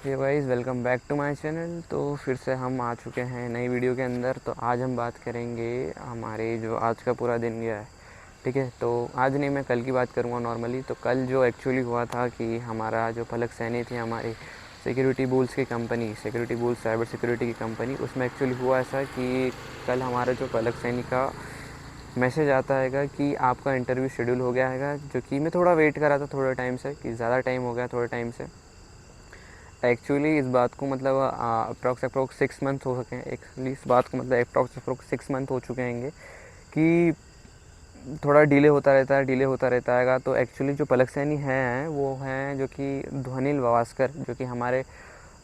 Hey guys, welcome back to my channel. तो फिर से हम आ चुके हैं नई वीडियो के अंदर। तो आज हम बात करेंगे हमारे जो आज का पूरा दिन गया है। ठीक है, तो आज नहीं, मैं कल की बात करूँगा नॉर्मली। तो कल जो एक्चुअली हुआ था कि हमारा जो पलक सैनी थी, हमारी सिक्योरिटी बुल्स की company, security bulls cyber security की कंपनी, उसमें एक्चुअली हुआ ऐसा कि कल हमारा जो पलक सैनी का मैसेज आता है कि आपका इंटरव्यू शेड्यूल हो गया है। जो कि मैं थोड़ा वेट कर रहा था थोड़े टाइम से, कि ज़्यादा टाइम हो गया थोड़े टाइम से। एक्चुअली इस बात को मतलब अप्रॉक्स 6 मंथ हो सके हैं। एक्चुअली इस बात को मतलब अप्रॉक्स 6 मंथ हो चुके हैं कि थोड़ा डिले होता रहता है। तो एक्चुअली जो पलक सैनी हैं वो हैं जो कि ध्वनिल वावस्कर, जो कि हमारे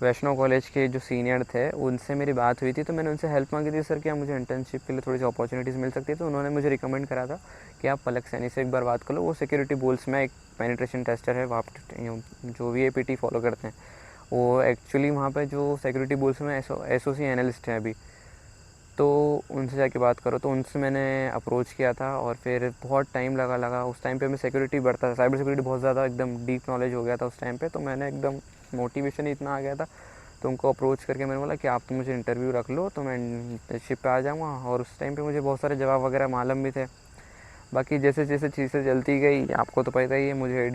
वैष्णव कॉलेज के जो सीनियर थे, उनसे मेरी बात हुई थी। तो मैंने उनसे हेल्प मांगी थी, सर क्या मुझे इंटर्नशिप के लिए थोड़ी सी अपॉर्चुनिटीज़ मिल सकती है। तो उन्होंने मुझे रिकमेंड करा था कि आप पलक सैनी से एक बार बात कर लो। वो सिक्योरिटी बोल्स में एक पेनिट्रेशन टेस्टर है, वहाँ जो VAPT फॉलो करते हैं। वो एक्चुअली वहाँ पे जो सिक्योरिटी बोल्स में SOC एनालिस्ट हैं अभी। तो उनसे जाके बात करो। तो उनसे मैंने अप्रोच किया था और फिर बहुत टाइम लगा। उस टाइम पे मैं सिक्योरिटी बढ़ता था, साइबर सिक्योरिटी बहुत ज़्यादा एकदम डीप नॉलेज हो गया था उस टाइम पे। तो मैंने एकदम मोटिवेशन इतना आ गया था। तो उनको अप्रोच करके मैंने बोला कि आप तो मुझे इंटरव्यू रख लो, तो मैं इंटर्नशिप पे आ जाऊँगा। और उस टाइम पे मुझे बहुत सारे जवाब वगैरह मालूम भी थे। बाकी जैसे जैसे चीज़ें चलती गई, आपको तो पता ही है, मुझे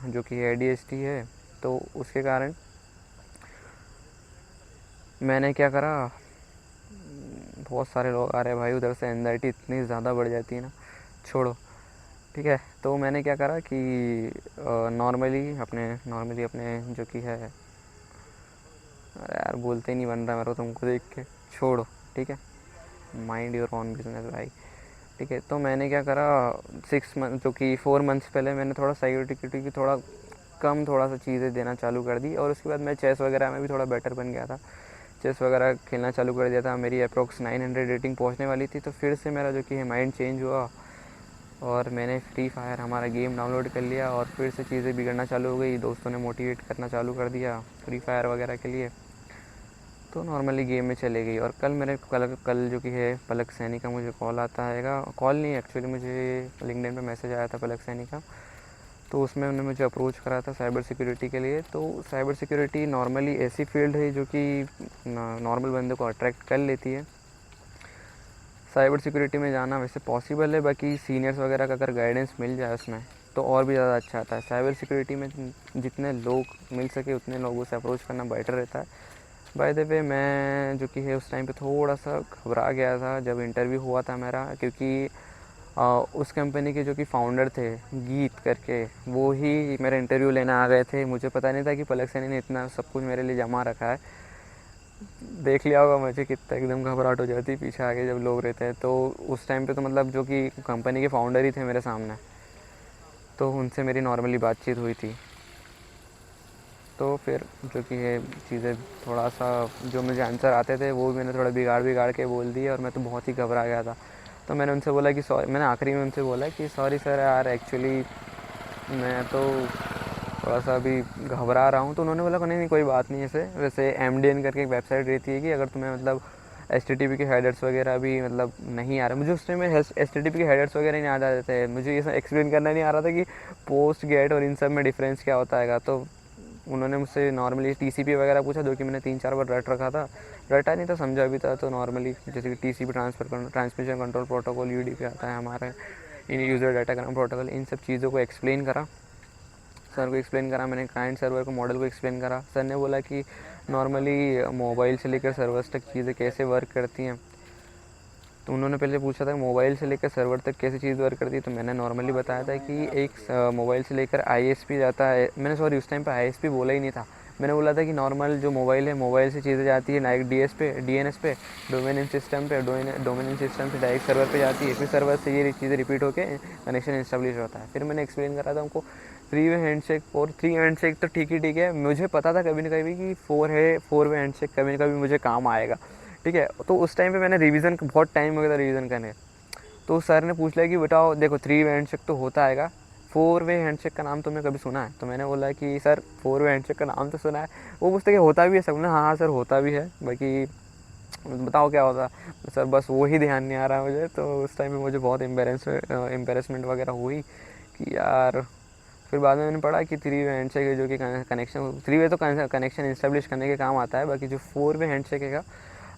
जो कि ADHD है, तो उसके कारण मैंने क्या करा, बहुत सारे लोग आ रहे हैं भाई उधर से, एंजाइटी इतनी ज़्यादा बढ़ जाती है ना, छोड़ो। ठीक है, तो मैंने क्या करा कि नॉर्मली अपने जो कि है, अरे यार बोलते ही नहीं बन रहा मेरे को तुमको देख के, छोड़ो। ठीक है, माइंड योर ओन बिजनेस भाई। ठीक है, तो मैंने क्या करा, 6 मंथ जो कि 4 मंथ्स पहले मैंने थोड़ा सिक्योरिटी की थोड़ा सा चीज़ें देना चालू कर दी। और उसके बाद मैं चेस वगैरह में भी थोड़ा बेटर बन गया था। चेस वगैरह खेलना चालू कर दिया था। मेरी अप्रॉक्स 900 रेटिंग पहुंचने वाली थी। तो फिर से मेरा जो कि है माइंड चेंज हुआ और मैंने फ्री फायर हमारा गेम डाउनलोड कर लिया। और फिर से चीज़ें बिगड़ना चालू हो गई, दोस्तों ने मोटिवेट करना चालू कर दिया फ्री फायर वगैरह के लिए। तो नॉर्मली गेम में चले गई। और कल जो कि है पलक सैनी का मुझे कॉल आता है, कॉल नहीं, एक्चुअली मुझे लिंक्डइन पे मैसेज आया था पलक सैनी का। तो उसमें उन्होंने मुझे अप्रोच करा था साइबर सिक्योरिटी के लिए। तो साइबर सिक्योरिटी नॉर्मली ऐसी फील्ड है जो कि नॉर्मल बंदे को अट्रैक्ट कर लेती है। साइबर सिक्योरिटी में जाना वैसे पॉसिबल है, बाकी सीनियर्स वगैरह का अगर गाइडेंस मिल जाए उसमें तो और भी ज़्यादा अच्छा आता है। साइबर सिक्योरिटी में जितने लोग मिल सके उतने लोगों से अप्रोच करना बेटर रहता है। बाय द वे, मैं जो कि है उस टाइम पे थोड़ा सा घबरा गया था जब इंटरव्यू हुआ था मेरा, क्योंकि उस कंपनी के जो कि फाउंडर थे, गीत करके, वो ही मेरा इंटरव्यू लेने आ गए थे। मुझे पता नहीं था कि पलक सैनी ने इतना सब कुछ मेरे लिए जमा रखा है। देख लिया होगा मुझे कितना एकदम घबराहट हो जाती है पीछे आगे जब लोग रहते हैं। तो उस टाइम पे तो मतलब जो कि कंपनी के फाउंडर ही थे मेरे सामने, तो उनसे मेरी नॉर्मली बातचीत हुई थी। तो फिर जो कि ये चीज़ें थोड़ा सा, जो मुझे आंसर आते थे वो भी मैंने थोड़ा बिगाड़ के बोल दिए। और मैं तो बहुत ही घबरा गया था। तो मैंने उनसे बोला कि सॉरी, मैंने आखिरी में उनसे बोला कि सॉरी सर यार, एक्चुअली मैं तो थोड़ा सा अभी घबरा रहा हूँ। तो उन्होंने बोला नहीं नहीं, कोई बात नहीं। ऐसे वैसे MDN करके एक वेबसाइट रहती है कि अगर तुम्हें मतलब HTTP के हेडर्स वगैरह भी मतलब नहीं आ रहे, मुझे उस टाइम में HTTP के हेडर्स वगैरह नहीं आ रहे थे। मुझे ये सब एक्सप्लेन करना नहीं आ रहा था कि पोस्ट गेट और इन सब में डिफरेंस क्या होता है। तो उन्होंने मुझसे नॉर्मली TCP वगैरह पूछा, जो कि मैंने 3-4 बार रट रखा था, रटा नहीं था, समझा भी था। तो नॉर्मली जैसे कि TCP transmission control protocol, UDP आता है हमारे, इन यूज़र डाटाग्राम प्रोटोकॉल, इन सब चीज़ों को एक्सप्लेन करा सर को, एक्सप्लेन करा मैंने क्लाइंट सर्वर को, मॉडल को एक्सप्लेन करा। सर ने बोला कि नॉर्मली मोबाइल से लेकर सर्वर्स तक चीज़ें कैसे वर्क करती हैं। तो उन्होंने पहले पूछा था मोबाइल से लेकर सर्वर तक कैसी चीज़ वर्क करती है। तो मैंने नॉर्मली बताया था कि एक मोबाइल से लेकर ISP जाता है। मैंने सॉरी, उस टाइम पे ISP बोला ही नहीं था। मैंने बोला था कि नॉर्मल जो मोबाइल है, मोबाइल से चीज़ें जाती है डायरेक्ट DNS पे, डोमेन इन सिस्टम पे, डोमेन इन सिस्टम से डायरेक्ट सर्वर पे जाती है। फिर सर्वर से ये चीज़ें रिपीट होकर कनेक्शन इंस्टैब्लिश होता है। फिर मैंने एक्सप्लेन करा था उनको 3 वे हैंडशेक और 3 हैंडशेक तो ठीक है। मुझे पता था कभी ना कभी कि 4 वे हैंडशेक कभी ना कभी मुझे काम आएगा। ठीक है, तो उस टाइम पे मैंने रिवीजन, बहुत टाइम हो गया था रिवीजन करने। तो सर ने पूछ लिया कि बताओ देखो, 3 वे हैंडशेक तो होता है, 4 वे हैंडशेक का नाम तुमने कभी सुना है? तो मैंने बोला कि सर 4 वे हैंडशेक का नाम तो सुना है। वो पूछते कि होता भी है सब ने? हाँ हाँ सर, होता भी है, बाकी बताओ क्या होता। सर बस वो ही ध्यान नहीं आ रहा मुझे। तो उस टाइम में मुझे बहुत एम्बेरसमेंट वगैरह हुई कि यार फिर बाद में मैंने पढ़ा कि 3 वे हैंडशेक है जो कि कनेक्शन, 3 वे तो कनेक्शन इस्टेब्लिश करने के काम आता है, बाकी जो 4 वे हैंडशेक है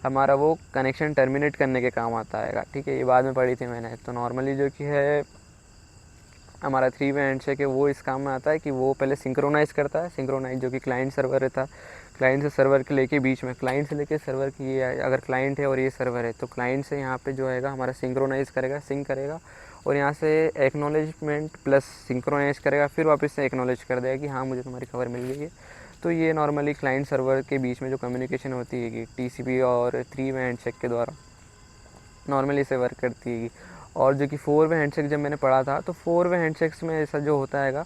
हमारा वो कनेक्शन टर्मिनेट करने के काम आता है। ठीक है, ये बाद में पढ़ी थी मैंने। तो नॉर्मली जो कि है हमारा 3 वे हैंडशेक है वो इस काम में आता है कि वो पहले सिंक्रोनाइज़ करता है। सिंक्रोनाइज जो कि क्लाइंट सर्वर रहता है, क्लाइंट से सर्वर के लेके बीच में, क्लाइंट से लेके सर्वर की, ये अगर क्लाइंट है और ये सर्वर है तो क्लाइंट से यहाँ पे जो है हमारा सिंक्रोनाइज़ करेगा, सिंक करेगा, और यहाँ से एक्नॉलेजमेंट प्लस सिंक्रोनाइज़ करेगा, फिर वापस से एक्नॉलेज कर देगा कि हाँ मुझे तुम्हारी खबर मिल गई है। तो ये नॉर्मली क्लाइंट सर्वर के बीच में जो कम्युनिकेशन होती है कि टीसीपी और 3 वे हैंडशेक के द्वारा नॉर्मली से वर्क करती है। और जो कि 4 वे हैंडशेक जब मैंने पढ़ा था तो 4 वे हैंडशेक्स में ऐसा जो होता है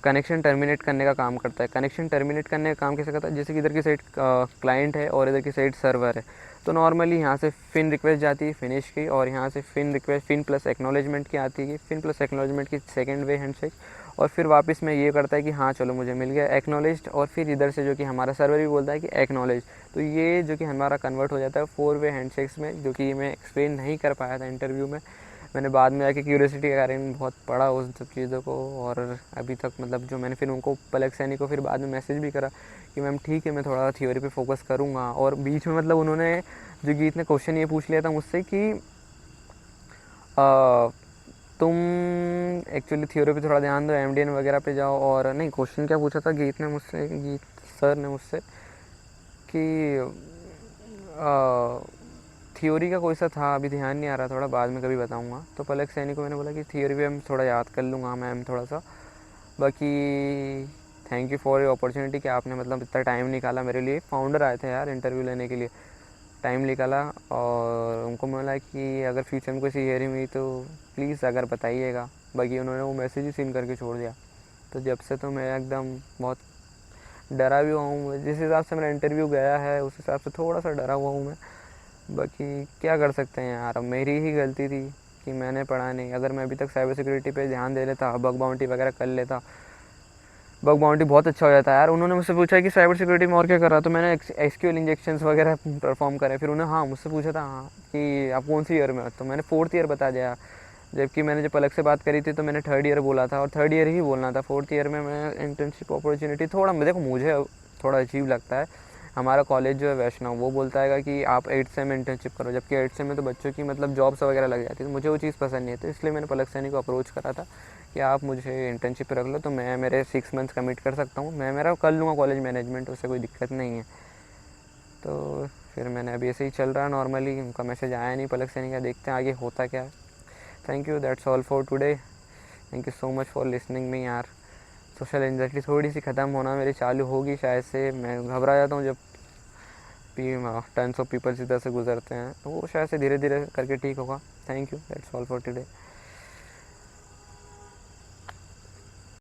कनेक्शन टर्मिनेट करने का काम करता है। कनेक्शन टर्मिनेट करने का काम कैसे करता है, जैसे कि इधर की साइड क्लाइंट है और इधर की साइड सर्वर है, तो नॉर्मली यहाँ से फिन रिक्वेस्ट जाती है फिनिश की, और यहाँ से FIN request FIN plus acknowledgement की आती है, फिन प्लस एक्नॉलेजमेंट की 2nd वे हैंडशेक, और फिर वापस में ये करता है कि हाँ चलो मुझे मिल गया एक्नॉलेज्ड, और फिर इधर से जो कि हमारा सर्वर भी बोलता है कि एक्नॉलेज। तो ये जो कि हमारा कन्वर्ट हो जाता है 4 वे हैंडशेक्स में, जो कि मैं एक्सप्लेन नहीं कर पाया था इंटरव्यू में। मैंने बाद में आके क्यूरियोसिटी के कारण बहुत पढ़ा उस सब चीज़ों को, और अभी तक मतलब जो मैंने फिर उनको पलक सैनी को फिर बाद में मैसेज भी करा कि मैम ठीक है मैं थोड़ा थ्योरी पे फोकस करूँगा। और बीच में मतलब उन्होंने जो गीत ने क्वेश्चन ये पूछ लिया था मुझसे कि तुम एक्चुअली थ्योरी पे थोड़ा ध्यान दो, एमडीएन वगैरह पे जाओ। और नहीं, क्वेश्चन क्या पूछा था गीत ने मुझसे, गीत सर ने मुझसे कि थ्योरी का कोई सा था, अभी ध्यान नहीं आ रहा, थोड़ा बाद में कभी बताऊंगा। तो पलक सैनी को मैंने बोला कि थ्योरी पे हम थोड़ा याद कर लूँगा मैम थोड़ा सा, बाकी thank you for your opportunity कि आपने मतलब इतना टाइम निकाला मेरे लिए। फाउंडर आए थे यार इंटरव्यू लेने के लिए, टाइम निकाला, और उनको बोला कि अगर फ्यूचर में कोई हियरिंग हुई तो प्लीज़ अगर बताइएगा। बाकी उन्होंने वो मैसेज ही सीन करके छोड़ दिया। तो जब से तो मैं एकदम बहुत डरा भी हुआ हूँ, जिस हिसाब से मेरा इंटरव्यू गया है उस हिसाब से थोड़ा सा डरा हुआ हूँ मैं। बाकी क्या कर सकते हैं यार, अब मेरी ही गलती थी कि मैंने पढ़ा नहीं। अगर मैं अभी तक साइबर सिक्योरिटी पे ध्यान दे लेता, बग बाउंटी वगैरह कर लेता, बग बाउंटी बहुत अच्छा हो जाता है यार। उन्होंने मुझसे पूछा कि साइबर सिक्योरिटी में और क्या कर रहा, तो मैंने एसक्यूएल इंजेक्शंस वगैरह परफॉर्म करे। फिर उन्हें हाँ मुझसे पूछा था हाँ कि आप कौन सी ईयर में हो, तो मैंने 4th ईयर बता दिया। जबकि मैंने जब पलक से बात करी थी तो मैंने 3rd ईयर बोला था, और 3rd ईयर ही बोलना था। 4th ईयर में मैं इंटर्नशिप अपॉर्चुनिटी थोड़ा, देखो मुझे थोड़ा अजीब लगता है। हमारा कॉलेज जो है वैष्णव, वो बोलता है कि आप 8th सेम में इंटर्नशिप करो, जबकि 8th सेम में तो बच्चों की मतलब जॉब्स वगैरह लग जाती है। तो मुझे वो चीज़ पसंद नहीं है, तो इसलिए मैंने पलक सैनी को अप्रोच करा था कि आप मुझे इंटर्नशिप पे रख लो, तो मैं मेरे 6 मंथ्स कमिट कर सकता हूँ, मैं मेरा कर लूँगा कॉलेज मैनेजमेंट, उससे कोई दिक्कत नहीं है। तो फिर मैंने अभी ऐसे ही चल रहा है नॉर्मली, उनका मैसेज आया नहीं पलक सैनी का, देखते हैं आगे होता क्या है। Thank you, that's all for today. Thank you so much for listening me यार। सोशल एंजाइटी थोड़ी सी ख़त्म होना मेरी चालू होगी शायद से। मैं घबरा जाता हूँ जब टन्स ऑफ पीपल्स इधर से गुजरते हैं, तो वो शायद से धीरे धीरे करके ठीक होगा। Thank you, that's all for today.